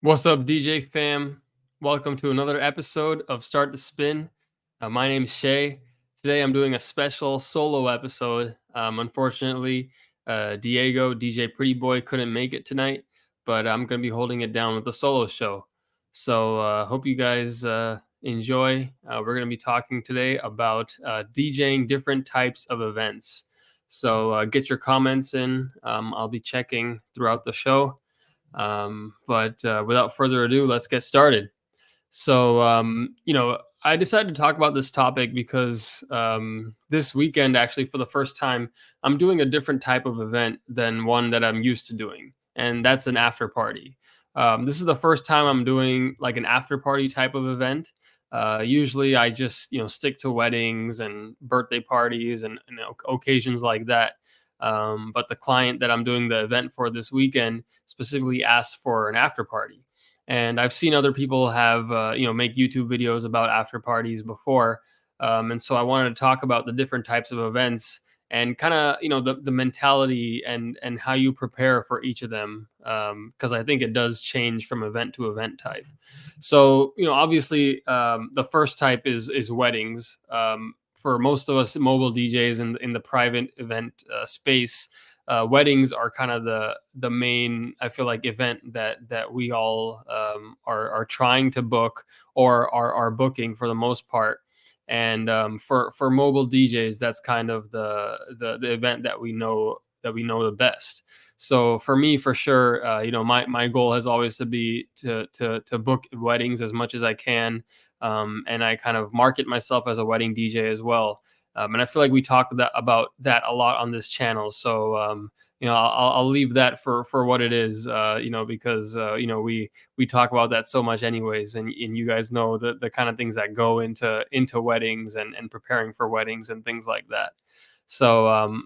What's up, DJ fam? Welcome to another episode of Start the Spin. My name's Shay. Today I'm doing a special solo episode. Unfortunately, Diego, DJ Pretty Boy, couldn't make it tonight, but I'm going to be holding it down with the solo show. So, hope you guys enjoy. We're going to be talking today about DJing different types of events. So, get your comments in. I'll be checking throughout the show. But without further ado, let's get started. So, I decided to talk about this topic because this weekend, actually, for the first time, I'm doing a different type of event than one that I'm used to doing, and that's an after party. This is the first time I'm doing like an after party type of event. Usually, I just stick to weddings and birthday parties and occasions like that. But the client that I'm doing the event for this weekend specifically asked for an after party. And I've seen other people have, make YouTube videos about after parties before. And so I wanted to talk about the different types of events and kind of, the mentality and how you prepare for each of them. Because I think it does change from event to event type. So, obviously, the first type is weddings. For most of us mobile DJs in the private event space, weddings are kind of the main, I feel like, event that we all are trying to book or are booking for the most part. And for mobile DJs, that's kind of the event that we know the best. So for me, for sure, my goal has always to be to book weddings as much as I can, and I kind of market myself as a wedding DJ as well. And I feel like we talk about that a lot on this channel. So I'll leave that for what it is, because we talk about that so much anyways, and you guys know the kind of things that go into weddings and preparing for weddings and things like that. So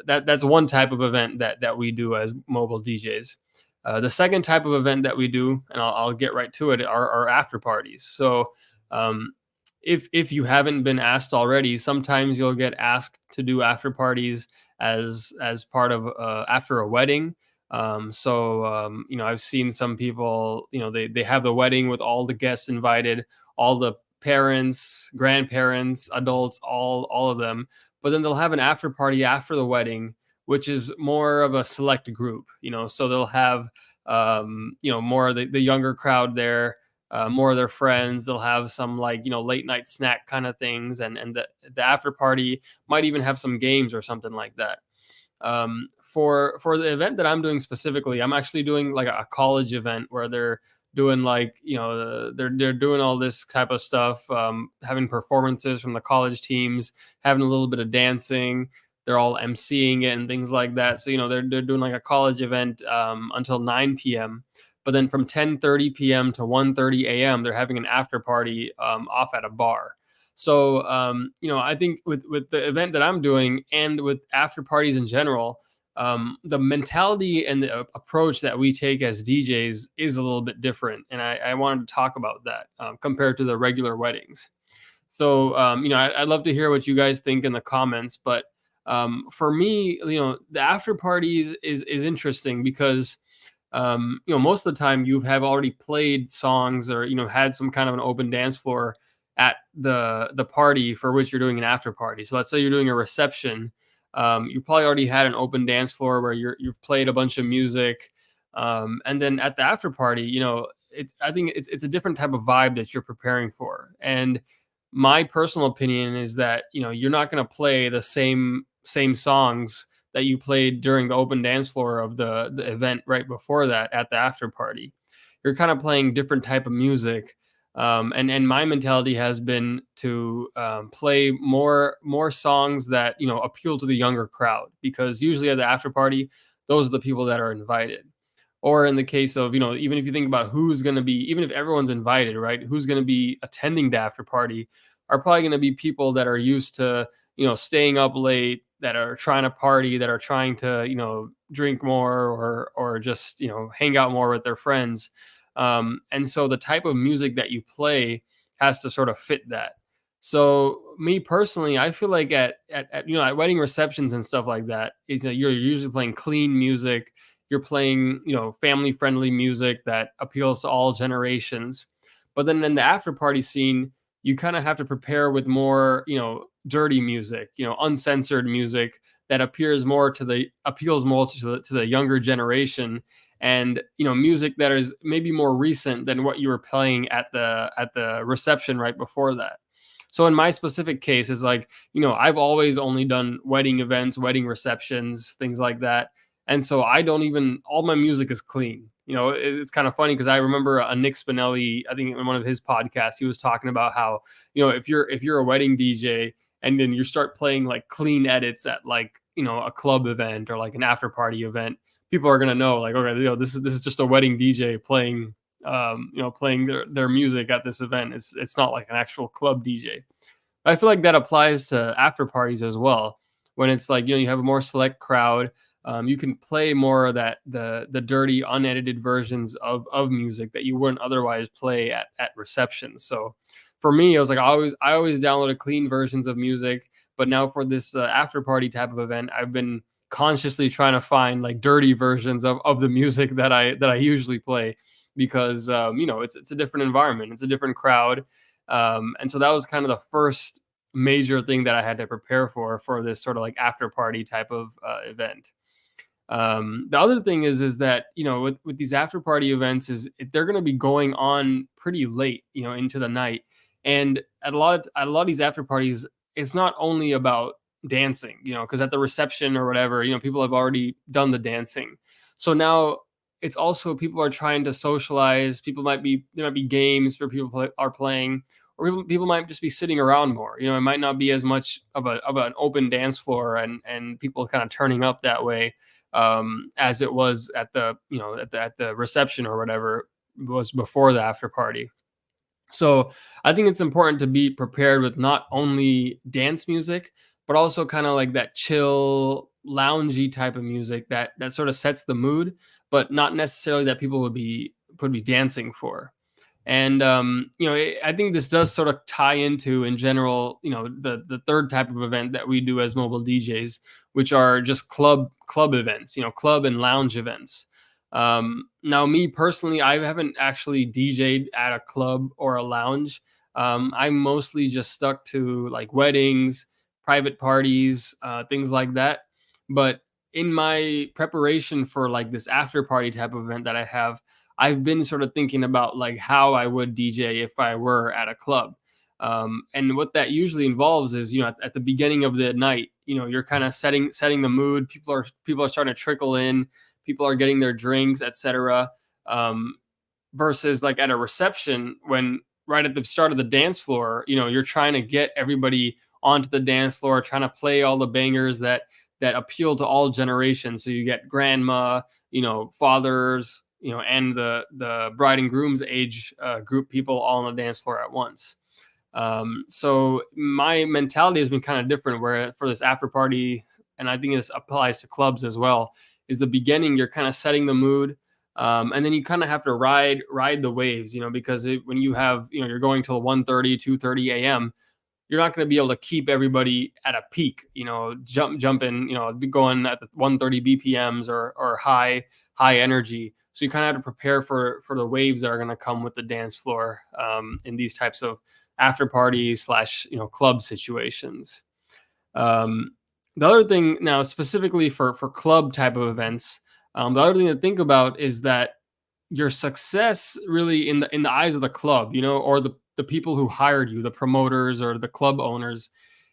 that's one type of event that we do as mobile DJs. The second type of event that we do, and I'll get right to it, are after parties. So um, if you haven't been asked already, sometimes you'll get asked to do after parties as part of after a wedding. I've seen some people, they have the wedding with all the guests invited, all the parents, grandparents, adults, all of them. But then they'll have an after party after the wedding, which is more of a select group. So they'll have more of the younger crowd there, more of their friends. They'll have some late night snack kind of things, and the after party might even have some games or something like that. For the event that I'm doing specifically, I'm actually doing like a college event where they're doing they're doing all this type of stuff, having performances from the college teams, having a little bit of dancing. They're all emceeing it and things like that. So they're doing like a college event until 9 p.m. But then from 10:30 p.m. to 1:30 a.m., they're having an after party off at a bar. So I think with the event that I'm doing and with after parties in general, the mentality and the approach that we take as DJs is a little bit different, and I wanted to talk about that compared to the regular weddings. So I'd love to hear what you guys think in the comments. But for me, the after parties is interesting because most of the time you have already played songs or had some kind of an open dance floor at the party for which you're doing an after party. So let's say you're doing a reception. You probably already had an open dance floor where you've played a bunch of music, and then at the after party, I think it's a different type of vibe that you're preparing for. And my personal opinion is that you're not going to play the same songs that you played during the open dance floor of the event right before that at the after party. You're kind of playing different type of music. And my mentality has been to play more songs that appeal to the younger crowd, because usually at the after party, those are the people that are invited. Or in the case of even if you think about who's going to be, even if everyone's invited, right? Who's going to be attending the after party are probably going to be people that are used to staying up late, that are trying to party, that are trying to drink more or just hang out more with their friends. And so the type of music that you play has to sort of fit that. So me personally, I feel like at wedding receptions and stuff like that, you're usually playing clean music. you're playing, family friendly music that appeals to all generations. But then in the after party scene, you kind of have to prepare with more, dirty music, uncensored music that appeals more to the younger generation, and music that is maybe more recent than what you were playing at the reception right before that. So in my specific case is like, I've always only done wedding events, wedding receptions, things like that. And so I don't even, all my music is clean. It's kind of funny because I remember a Nick Spinelli, I think in one of his podcasts, he was talking about how, if you're a wedding DJ and then you start playing like clean edits at like, a club event or like an after party event, people are going to know like, okay, this is just a wedding DJ playing, playing their music at this event. It's not like an actual club DJ. I feel like that applies to after parties as well. When it's like, you have a more select crowd, you can play more of that the dirty, unedited versions of music that you wouldn't otherwise play at receptions. So for me, I was like, I always downloaded clean versions of music, but now for this after party type of event, I've been consciously trying to find like dirty versions of the music that I usually play, because it's a different environment, it's a different crowd, and so that was kind of the first major thing that I had to prepare for this sort of like after party type of event. The other thing is that with these after party events is they're going to be going on pretty late, into the night, and at a lot of these after parties, it's not only about dancing, because at the reception or whatever, people have already done the dancing, so now it's also people are trying to socialize. There might be games where are playing, or people might just be sitting around more. It might not be as much of an open dance floor and people kind of turning up that way, as it was at the reception or whatever was before the after party. So I think it's important to be prepared with not only dance music, but also kind of like that chill, loungy type of music that sort of sets the mood, but not necessarily that people would be dancing for. And I think this does sort of tie into, in general, the third type of event that we do as mobile DJs, which are just club events, club and lounge events. Now, me personally, I haven't actually DJ'd at a club or a lounge. I'm mostly just stuck to like weddings, private parties, things like that. But in my preparation for like this after party type of event that I have, I've been sort of thinking about like how I would DJ if I were at a club. And what that usually involves is, at the beginning of the night, you're kind of setting the mood. People are starting to trickle in. People are getting their drinks, etc. Versus like at a reception, when right at the start of the dance floor, you're trying to get everybody onto the dance floor, trying to play all the bangers that appeal to all generations. So you get grandma, fathers, and the bride and groom's age group people all on the dance floor at once. So my mentality has been kind of different, where for this after party, and I think this applies to clubs as well, is the beginning, you're kind of setting the mood. And then you kind of have to ride the waves, because when you have, you're going till 1:30, 2:30 a.m., you're not going to be able to keep everybody at a peak, jumping, be going at the 130 BPMs or high energy. So you kind of have to prepare for the waves that are going to come with the dance floor, in these types of after party slash, club situations. The other thing now, specifically for club type of events, the other thing to think about is that your success really in the eyes of the club, or the people who hired you, the promoters or the club owners,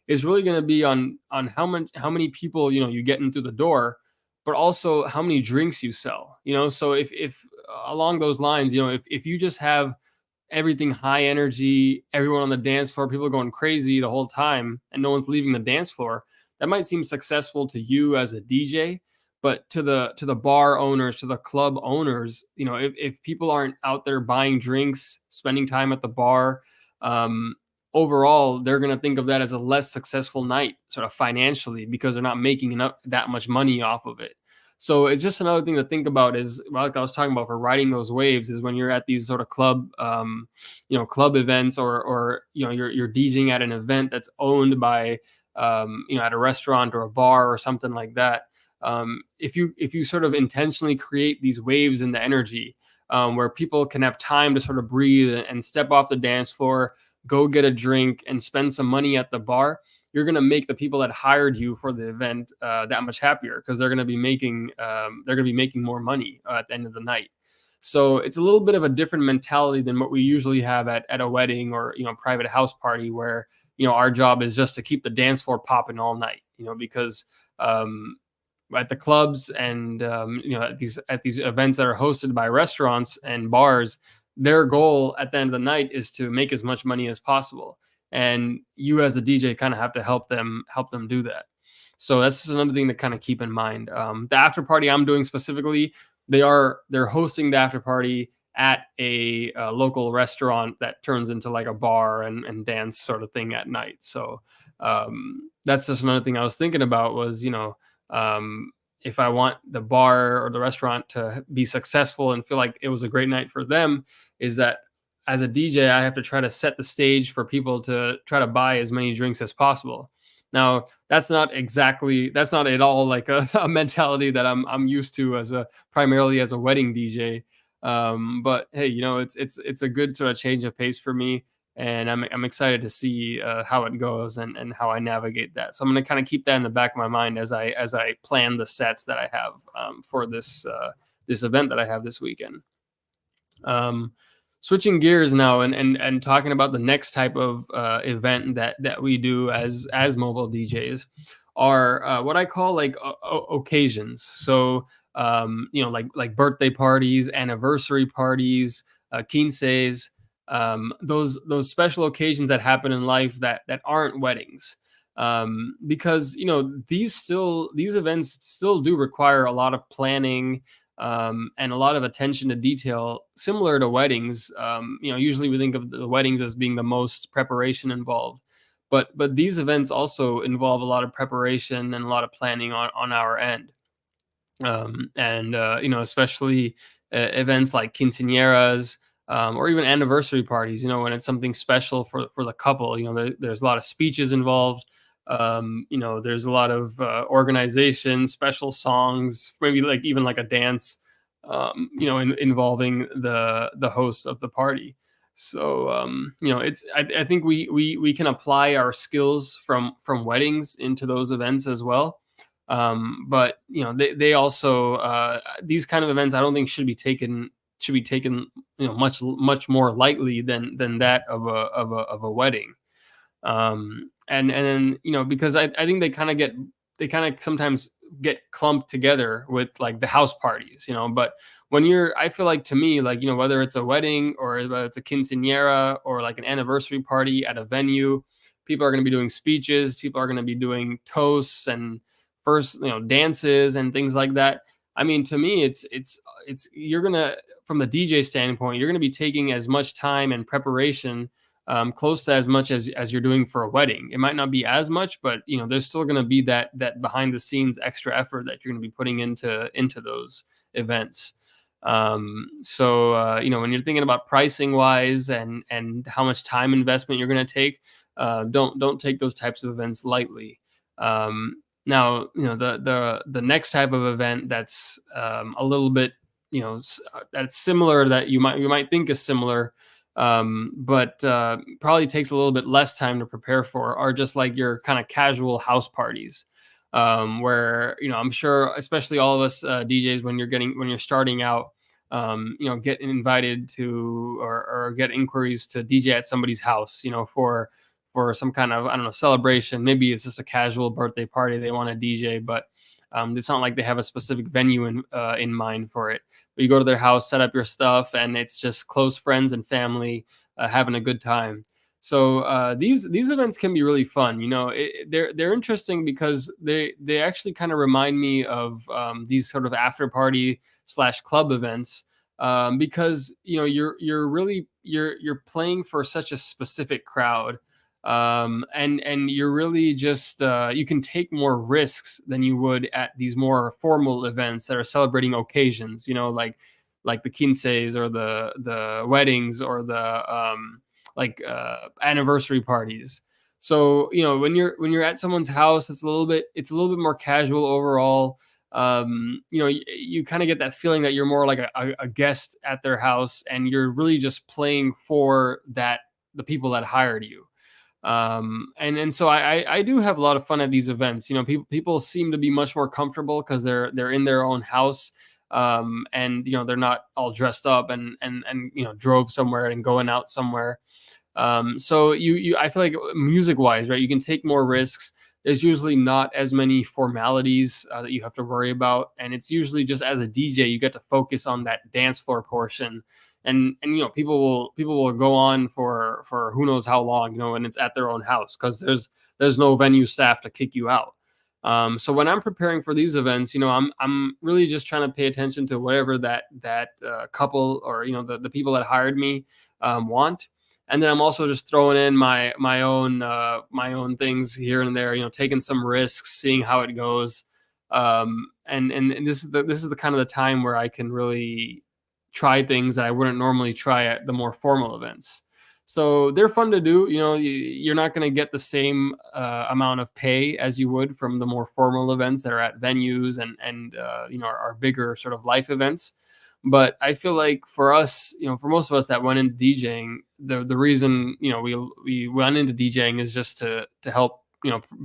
is really going to be on how many people you get into the door, but also how many drinks you sell. So if along those lines, if you just have everything high energy, everyone on the dance floor, people going crazy the whole time, and no one's leaving the dance floor, that might seem successful to you as a DJ, but to the bar owners, to the club owners, if people aren't out there buying drinks, spending time at the bar, overall, they're going to think of that as a less successful night, sort of financially, because they're not making enough that much money off of it. So it's just another thing to think about, is like I was talking about for riding those waves, is when you're at these sort of club, club events, or you're DJing at an event that's owned by, at a restaurant or a bar or something like that. If you sort of intentionally create these waves in the energy, where people can have time to sort of breathe and step off the dance floor, go get a drink, and spend some money at the bar, you're going to make the people that hired you for the event that much happier, because they're going to be making more money at the end of the night. So it's a little bit of a different mentality than what we usually have at a wedding or private house party, where our job is just to keep the dance floor popping all night. Because um, at the clubs and at these events that are hosted by restaurants and bars, their goal at the end of the night is to make as much money as possible, and you as a DJ kind of have to help them do that. So that's just another thing to kind of keep in mind. The after party I'm doing specifically, they're hosting the after party at a local restaurant that turns into like a bar and dance sort of thing at night. So that's just another thing I was thinking about was, um, if I want the bar or the restaurant to be successful and feel like it was a great night for them, is that as a DJ, I have to try to set the stage for people to try to buy as many drinks as possible. Now, that's not at all like a mentality that I'm used to primarily as a wedding DJ. But hey, it's a good sort of change of pace for me, and I'm excited to see how it goes and how I navigate that. So I'm going to kind of keep that in the back of my mind as I plan the sets that I have for this event that I have this weekend. Um, Switching gears now and talking about the next type of event that we do as mobile DJs are what I call like occasions. So like birthday parties, anniversary parties, quinces, those special occasions that happen in life that aren't weddings. Because these events still do require a lot of planning, and a lot of attention to detail, similar to weddings. Usually we think of the weddings as being the most preparation involved, but these events also involve a lot of preparation and a lot of planning on our end. And especially events like quinceañeras, or even anniversary parties. When it's something special for the couple. There's a lot of speeches involved. There's a lot of organization, special songs, maybe like even like a dance, involving the hosts of the party. So I think we can apply our skills from weddings into those events as well. But they also, these kind of events I don't think should be taken much more lightly than that of a wedding. And then because I think they kind of sometimes get clumped together with like the house parties. But I feel like, to me, like, whether it's a wedding or whether it's a quinceañera or like an anniversary party at a venue, people are going to be doing speeches, people are going to be doing toasts and first dances and things like that. I mean, to me, it's you're gonna, from the DJ standpoint, you're gonna be taking as much time and preparation, close to as much as you're doing for a wedding. It might not be as much, but there's still going to be that behind the scenes extra effort that you're going to be putting into those events. So when you're thinking about pricing wise and how much time investment you're going to take, don't take those types of events lightly. Now, the next type of event that's a little bit, that's similar, that you might think is similar, but probably takes a little bit less time to prepare for, are just like your kind of casual house parties, where I'm sure, especially all of us DJs, when you're starting out, get invited to, or get inquiries to DJ at somebody's house, for some kind of, I don't know, celebration. Maybe it's just a casual birthday party they want to DJ, but it's not like they have a specific venue in mind for it. But you go to their house, set up your stuff, and it's just close friends and family having a good time. So these events can be really fun. They're interesting because they actually kind of remind me of these sort of after party / club events, because you're playing for such a specific crowd. And you're really just you can take more risks than you would at these more formal events that are celebrating occasions, like the quinces or the weddings or the anniversary parties. So when you're at someone's house, it's a little bit more casual overall. you kind of get that feeling that you're more like a guest at their house, and you're really just playing for the people that hired you. And so I do have a lot of fun at these events. People seem to be much more comfortable because they're in their own house, and they're not all dressed up and drove somewhere and going out somewhere. So I feel like music wise, right, you can take more risks. There's usually not as many formalities that you have to worry about, and it's usually just as a DJ you get to focus on that dance floor portion. And people will go on for who knows how long, and it's at their own house because there's no venue staff to kick you out. So when I'm preparing for these events, I'm really just trying to pay attention to whatever that couple, or the people that hired me want. And then I'm also just throwing in my own things here and there, taking some risks, seeing how it goes. And this is the kind of the time where I can really try things that I wouldn't normally try at the more formal events. So they're fun to do. You're not going to get the same amount of pay as you would from the more formal events that are at venues and our bigger sort of life events. But I feel like for us, for most of us that went into DJing, the reason we went into DJing is just to help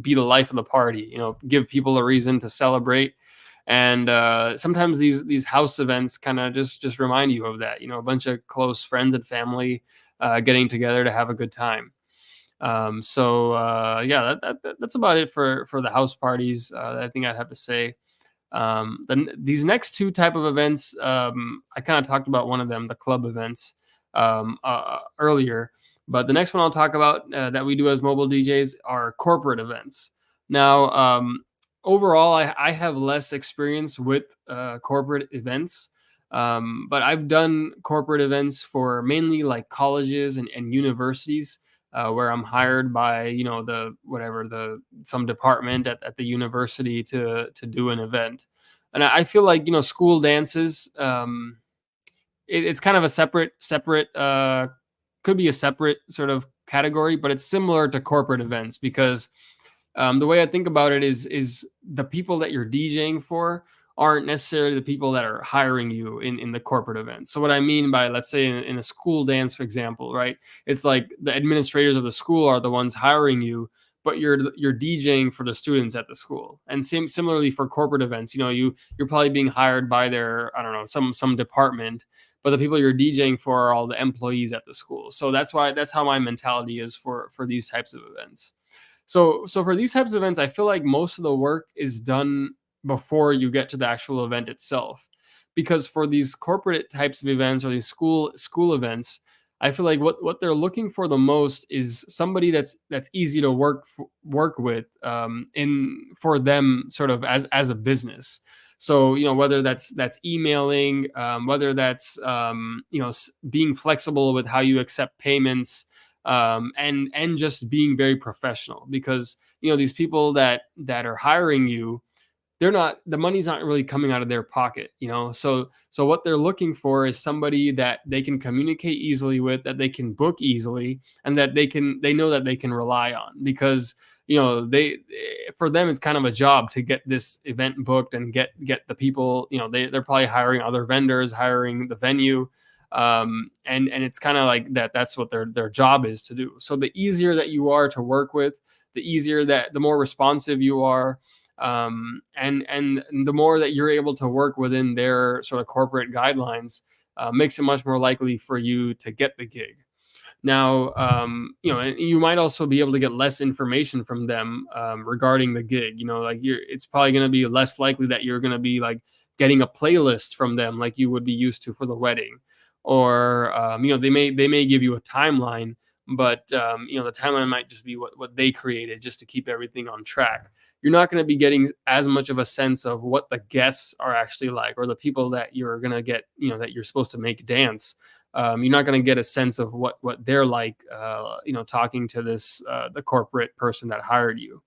be the life of the party. Give people a reason to celebrate. And sometimes these house events kind of just remind you of that. A bunch of close friends and family getting together to have a good time. Yeah, that's about it for the house parties. I think I'd have to say. Then these next two type of events, I kind of talked about one of them, the club events, earlier. But the next one I'll talk about that we do as mobile DJs are corporate events. Now, overall, I have less experience with corporate events, but I've done corporate events for mainly like colleges and universities, where I'm hired by some department at the university to do an event. And I feel like school dances, it's kind of a separate could be a separate sort of category, but it's similar to corporate events because the way I think about it is the people that you're DJing for aren't necessarily the people that are hiring you in the corporate event. So what I mean by, let's say in a school dance, for example, right? It's like the administrators of the school are the ones hiring you, but you're DJing for the students at the school. And similarly for corporate events, you're probably being hired by their, I don't know, some department, but the people you're DJing for are all the employees at the school. So that's how my mentality is for these types of events. So for these types of events, I feel like most of the work is done before you get to the actual event itself. Because for these corporate types of events or these school events, I feel like what they're looking for the most is somebody that's easy to work with, in for them sort of as a business. So whether that's emailing, whether that's being flexible with how you accept payments, and just being very professional, because these people that are hiring you, the money's not really coming out of their pocket. So what they're looking for is somebody that they can communicate easily with, that they can book easily, and that they know that they can rely on, because they for them it's kind of a job to get this event booked and get the people. They're probably hiring other vendors, hiring the venue, and it's kind of like that's what their job is to do. So the easier that you are to work with, the more responsive you are, and the more that you're able to work within their sort of corporate guidelines, makes it much more likely for you to get the gig. Now, and you might also be able to get less information from them regarding the gig. It's probably going to be less likely that you're going to be like getting a playlist from them like you would be used to for the wedding, or they may give you a timeline, but the timeline might just be what they created just to keep everything on track. You're not going to be getting as much of a sense of what the guests are actually like, or the people that you're going to get, that you're supposed to make dance. You're not going to get a sense of what they're like, talking to the corporate person that hired you.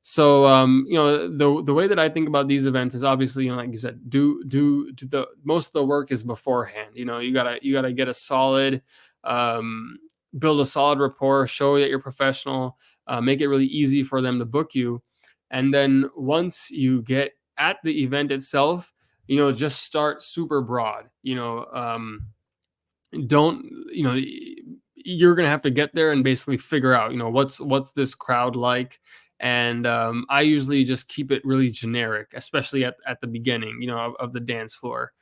So the way that I think about these events is obviously, like you said, do the most of the work is beforehand. You gotta get a solid, build a solid rapport, show that you're professional, make it really easy for them to book you. And then once you get at the event itself, just start super broad. Don't you're gonna have to get there and basically figure out, what's this crowd like. And I usually just keep it really generic, especially at the beginning, of the dance floor.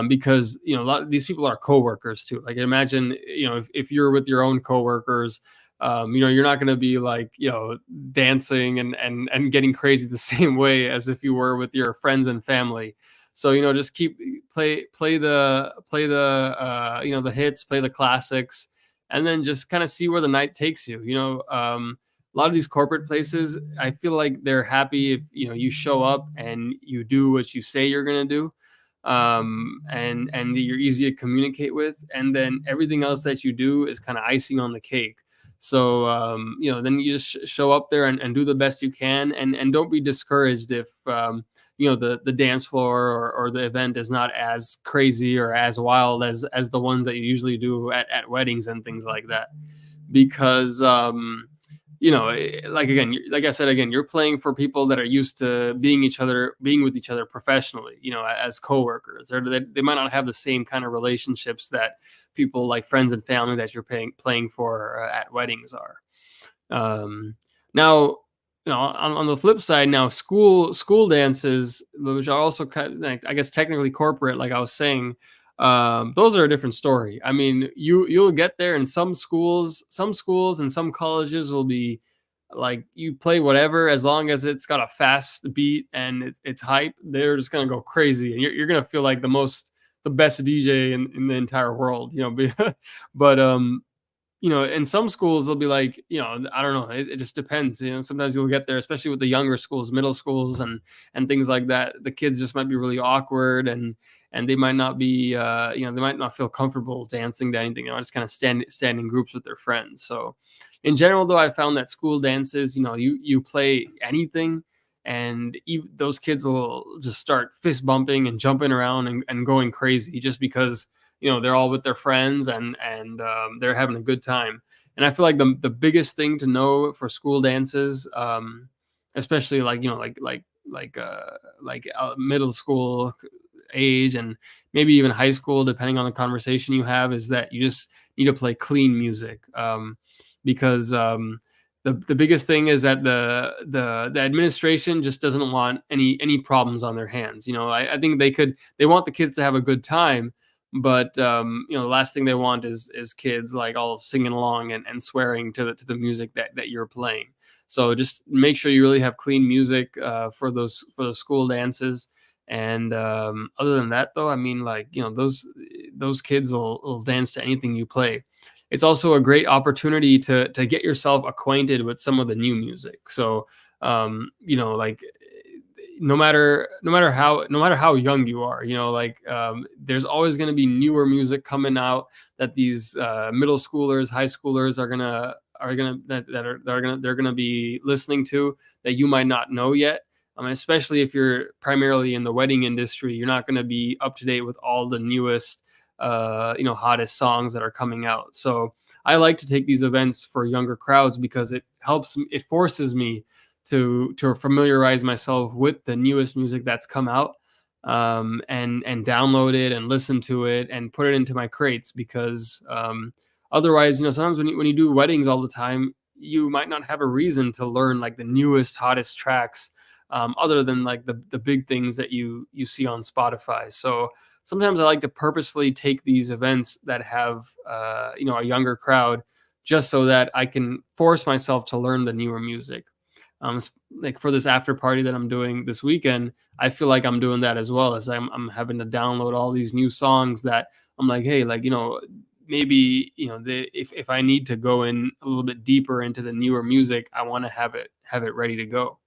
Because a lot of these people are coworkers too. Like, imagine, if you're with your own coworkers, you're not going to be like, dancing and getting crazy the same way as if you were with your friends and family. So, just keep play the the hits, play the classics, and then just kind of see where the night takes you. A lot of these corporate places, I feel like they're happy if you show up and you do what you say you're gonna do, and you're easy to communicate with, and then everything else that you do is kind of icing on the cake. So then you just show up there and do the best you can, and don't be discouraged if the dance floor or the event is not as crazy or as wild as the ones that you usually do at weddings and things like that. Because like, again, like I said, again, you're playing for people that are used to being with each other professionally, as coworkers. They might not have the same kind of relationships that people like friends and family that you're playing for at weddings are. Now, on the flip side, now school dances, which are also kind of, like, I guess, technically corporate, like I was saying, those are a different story. I mean, you'll get there, and some schools and some colleges will be like, you play whatever, as long as it's got a fast beat and it's hype, they're just gonna go crazy, and you're gonna feel like the best DJ in the entire world, but in some schools they'll be like, I don't know, it just depends. Sometimes you'll get there, especially with the younger schools, middle schools, and things like that. The kids just might be really awkward, and they might not be, they might not feel comfortable dancing to anything. Just kind of stand in groups with their friends. So in general, though, I found that school dances, you play anything, and those kids will just start fist bumping and jumping around and going crazy, just because they're all with their friends, and they're having a good time. And I feel like the biggest thing to know for school dances, especially like, middle school age, and maybe even high school, depending on the conversation you have, is that you just need to play clean music. Because the biggest thing is that the administration just doesn't want any problems on their hands. I think they want the kids to have a good time, but the last thing they want is kids like all singing along and swearing to the music that you're playing. So just make sure you really have clean music for those school dances. And other than that, though, I mean, like, those kids will dance to anything you play. It's also a great opportunity to get yourself acquainted with some of the new music. So like, no matter how young you are, there's always going to be newer music coming out that these middle schoolers, high schoolers they're gonna be listening to, that you might not know yet. Especially if you're primarily in the wedding industry, you're not going to be up to date with all the newest, hottest songs that are coming out. So I like to take these events for younger crowds, because it forces me to familiarize myself with the newest music that's come out, and download it and listen to it and put it into my crates. Because otherwise, sometimes when you do weddings all the time, you might not have a reason to learn like the newest, hottest tracks, other than like the big things that you see on Spotify. So sometimes I like to purposefully take these events that have a younger crowd, just so that I can force myself to learn the newer music. Like for this after party that I'm doing this weekend, I feel like I'm doing that as well, as I'm having to download all these new songs that I'm like, hey, like, maybe, if I need to go in a little bit deeper into the newer music, I want to have it ready to go.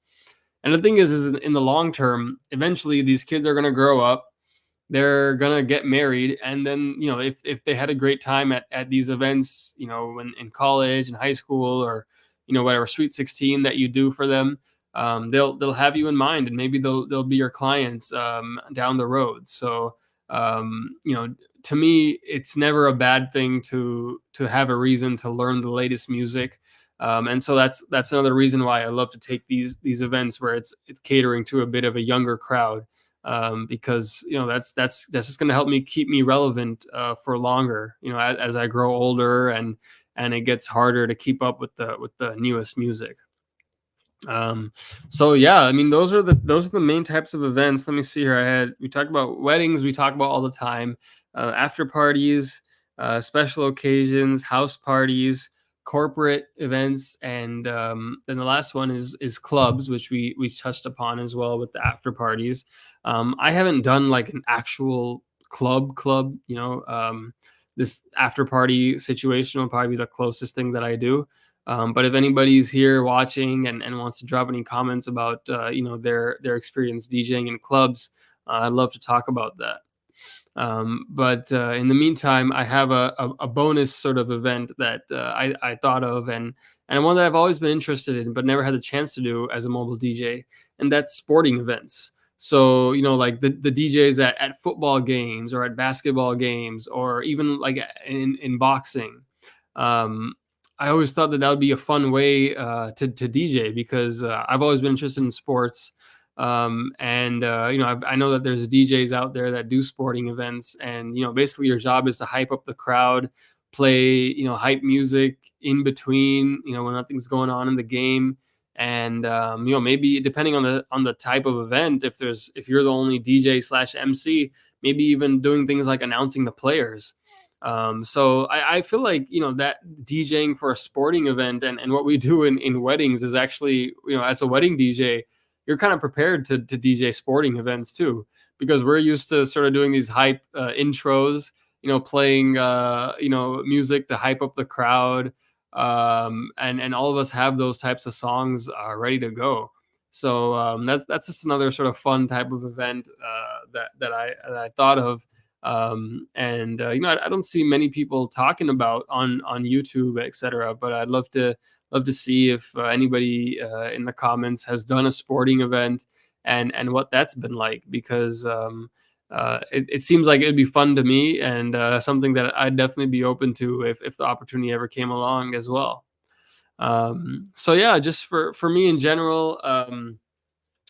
And the thing is in the long term, eventually these kids are going to grow up, they're going to get married. And then, if they had a great time at these events, in college and high school, or, whatever Sweet 16 that you do for them, they'll have you in mind, and maybe they'll be your clients down the road. So, to me, it's never a bad thing to have a reason to learn the latest music. And so that's another reason why I love to take these events where it's catering to a bit of a younger crowd, because that's just going to help me keep me relevant for longer. As I grow older and it gets harder to keep up with the newest music. So yeah, I mean those are the main types of events. Let me see here. We talked about weddings, we talk about all the time, after parties, special occasions, house parties, corporate events, and then the last one is clubs, which we touched upon as well with the after parties. I haven't done like an actual club, this after party situation will probably be the closest thing that I do. But if anybody's here watching and wants to drop any comments about their experience DJing in clubs, I'd love to talk about that. But in the meantime, I have a bonus sort of event that I thought of, and one that I've always been interested in but never had the chance to do as a mobile DJ, and that's sporting events. So like the DJs at football games or at basketball games or even like in boxing. Um, I always thought that would be a fun way to DJ because I've always been interested in sports. And I know that there's DJs out there that do sporting events, and basically your job is to hype up the crowd, play hype music in between when nothing's going on in the game. And maybe depending on the type of event, if you're the only DJ slash MC, maybe even doing things like announcing the players. So I feel like that DJing for a sporting event and what we do in weddings is actually, as a wedding DJ, you're kind of prepared to DJ sporting events too, because we're used to sort of doing these hype intros, playing music to hype up the crowd, and all of us have those types of songs ready to go. So that's just another sort of fun type of event that I thought of. And I don't see many people talking about on YouTube, etc. But I'd love to see if anybody in the comments has done a sporting event and what that's been like, because it seems like it'd be fun to me, and something that I'd definitely be open to if the opportunity ever came along as well. So yeah, just for me in general,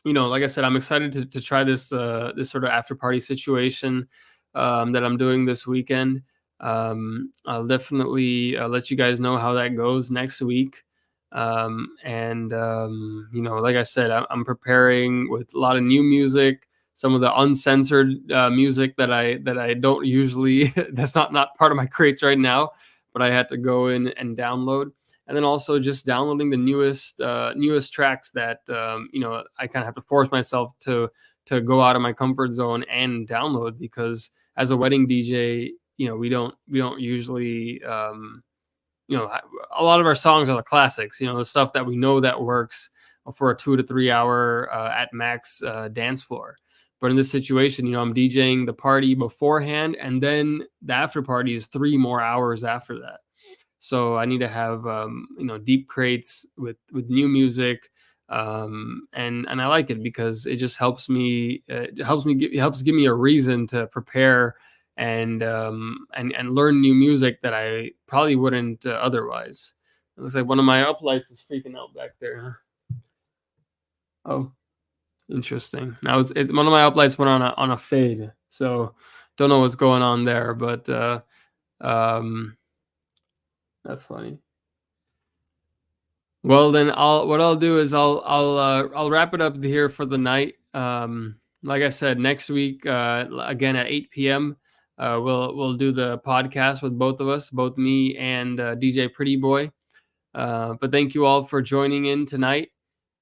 like I said, I'm excited to try this sort of after party situation that I'm doing this weekend. I'll definitely let you guys know how that goes next week. And like I said, I'm preparing with a lot of new music, some of the uncensored music that I don't usually that's not part of my crates right now, but I had to go in and download. And then also just downloading the newest tracks that I kind of have to force myself to go out of my comfort zone and download, because as a wedding DJ, we don't usually a lot of our songs are the classics, the stuff that we know that works for a 2 to 3 hour at max dance floor. But in this situation, I'm DJing the party beforehand, and then the after party is 3 more hours after that. So I need to have deep crates with new music, and I like it because it just helps me. It helps give me a reason to prepare and learn new music that I probably wouldn't otherwise. It looks like one of my uplights is freaking out back there. Huh? Oh, interesting. Now it's one of my uplights went on a fade, so don't know what's going on there, but um, that's funny. Well, then I'll do is I'll wrap it up here for the night. Like I said, next week again at 8 p.m. We'll do the podcast with both of us, both me and DJ Pretty Boy. But thank you all for joining in tonight,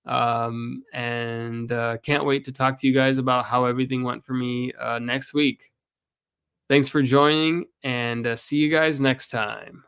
and can't wait to talk to you guys about how everything went for me next week. Thanks for joining, and see you guys next time.